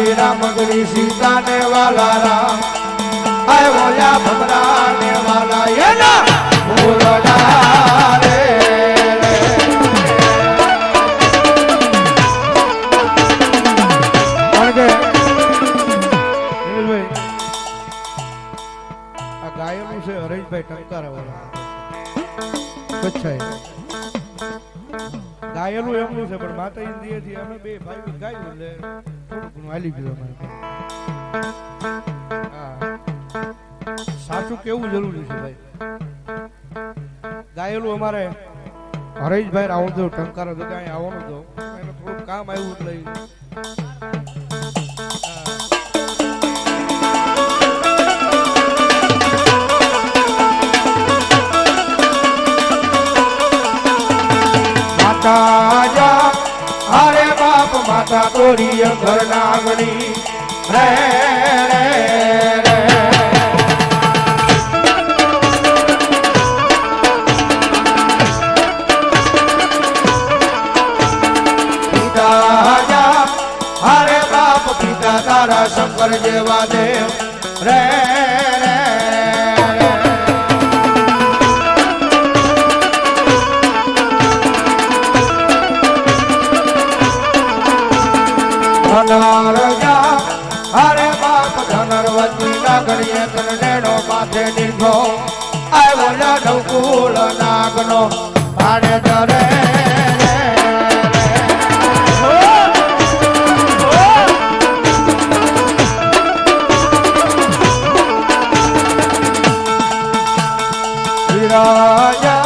श्री राम गरी सीता ने वाला राम आए बोला भमरा ने वाला ये ना बोलो रे गायन से हरेश भाई टंकार ગાયેલું એમનું છે પણ માતા ઇન્દ્રિયથી અમે બે ભાઈ ગાયું એટલે થોડું ઘણું હાલી ગયું સાચું કેવું જરૂરી છે ભાઈ ગાયેલું અમારે હરેશભાઈ આવતો ટંકાર હતો કાંઈ આવવાનું હતો એને થોડું કામ આવ્યું એટલે अरे बाप माता तोरी घर नागनी रे रे रे पिता जा अरे बाप पिता तारा शंकर जेवा देव रे अरे बाप धनरवती नागरिये तनेडो माथे निर्भो आय बोला नकुल नागनो भाड़े धरे राजा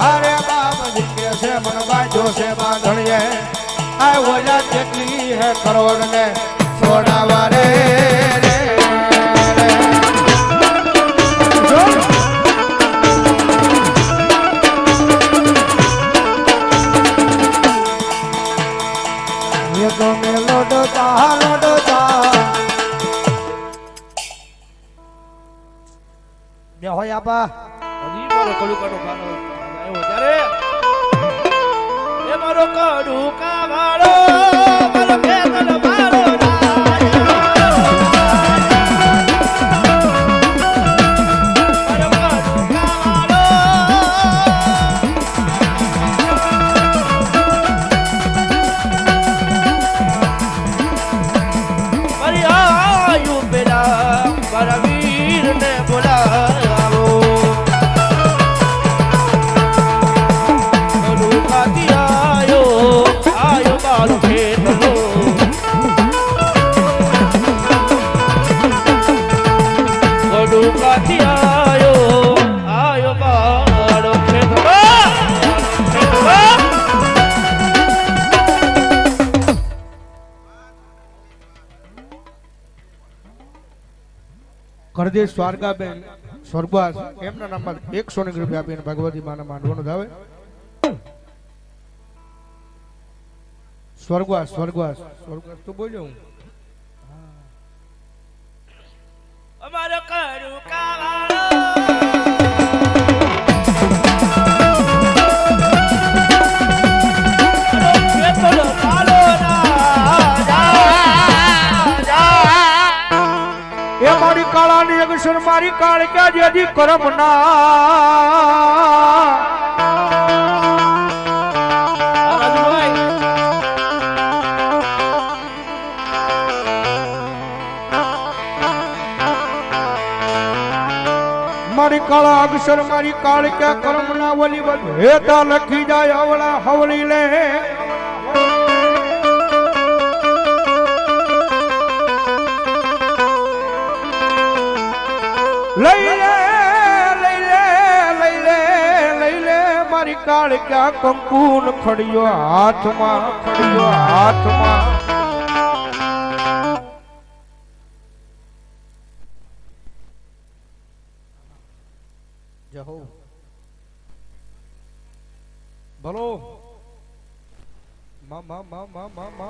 अरे बाप जिके से मन बाजो से बांधणिये आय बोला चेटली है करोड़ ने सोना वारे रे ये तो में लोडता ने होया बा अभी बोलो कलू कटो खानो आयो जारे ये मारो कड़ू का वालो मारो केतल मारो કરદેશ સ્વારગાબેન સ્વર્ગવાસ એમના નામમાં 100 રૂપિયા આપીને ભગવતી માના માંડવાનું ધાવે સ્વર્ગવાસ સ્વર્ગવાસ સ્વર્ગવાસ તો બોલ્યો હું અમારો કરું કાવાળો कालानी अक्षर मारी काल क्या यदि कर्म ना मारी काला अक्षर मारी काल क्या कर्म ना वली हेता लखी जाए अवला हवली ले मारी काल क्या कंकून खड़ियो हाथ में जहो बोलो मा मा मा मा मा मा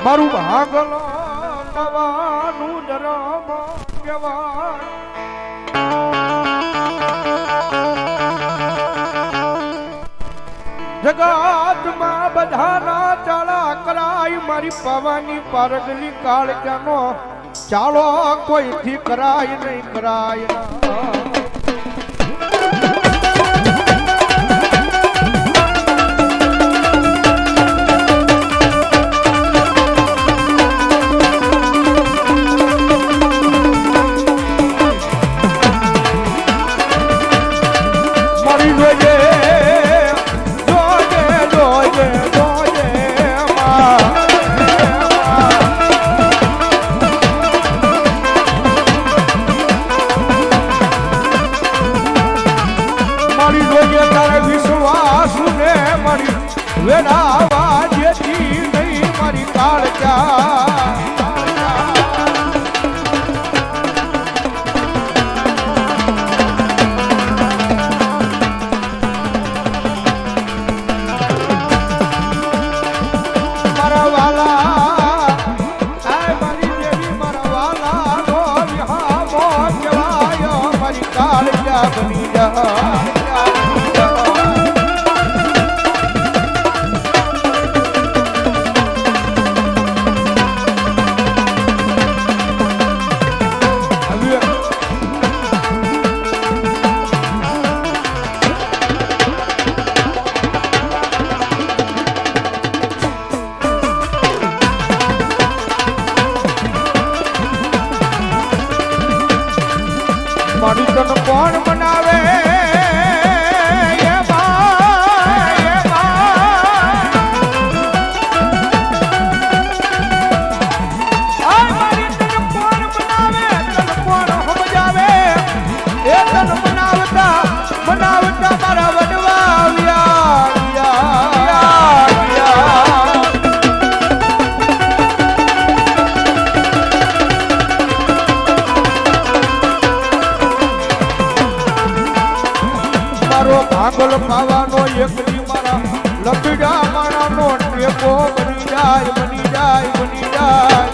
मारू भागल कवानु जराम व्यवहार जगत में बधार મારી પાવાની પારગલી કાળજાનો ચાલો કોઈથી કરાય નહીં કરાય વેડાવા જેથી નહીં મારી કાળજા મારા વાલા આ મારી દેવી મારા વાલા નો વિહામો કહેવાય મારી કાળજા બની જા મારી તન કોણ બનાવે બનાવતા મારા વડવા ભાગલ પાવાનો એકલી મારા લપડા મારાનો ટેકો બની જાય બની જાય બની જાય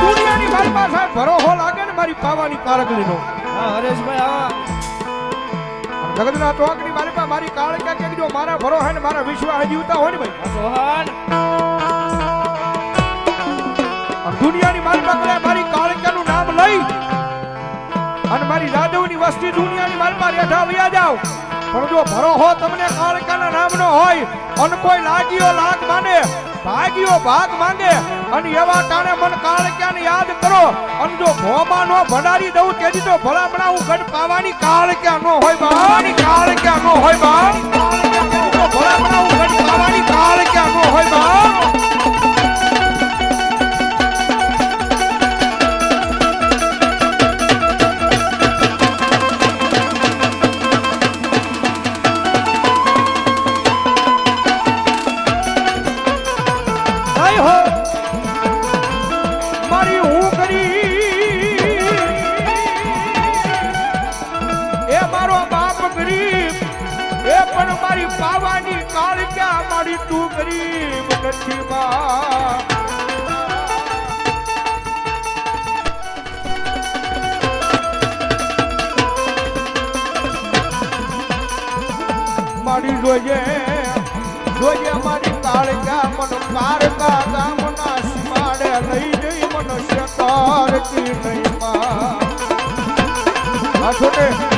દુનિયાની મારી પાસે ભરોહો લાગે ને મારી પાવાની કારગલીનો હરેશભાઈ જગતના ચોકની મારી પાસે મારી કાળકા કે જો મારા ભરોહા ને મારા વિશ્વાસ જીવતા હોય ને ભાઈ સોહન દુનિયાની મારી પાસે મારી કાળકાનું નામ લઈ અને મારી જાદવની વસ્તી દુનિયાની મારી પાસે રેઠા વયા જાવ પણ જો ભરોહો તમને કાળકાના નામનો હોય અને કોઈ લાગ્યો લાગ માને ભાગ્યો ભાગ માંગે અને એવા ટાણે મન કાળકાને યાદ કરો અને જો ભોમાનો ભંડારી દઉં તેથી તો ભલામણા હું ગઢ પાવાની કાળકા નો હોય બાની કાળકા નો હોય બા ભલામણા હું ગઢ પાવાની કાળકા નો હોય બા મારી હું કરી એ મારો બાપ ગરીબ એ પણ મારી પાવાની કાળકા મારી તું ગરીબ નથી બા મારી જોઈએ જોઈએ મારી કાળકા મન પારકા ગામના સીમાડે લઈ જઈ મનુષ્ય તારતી નહીં માં આ છોટે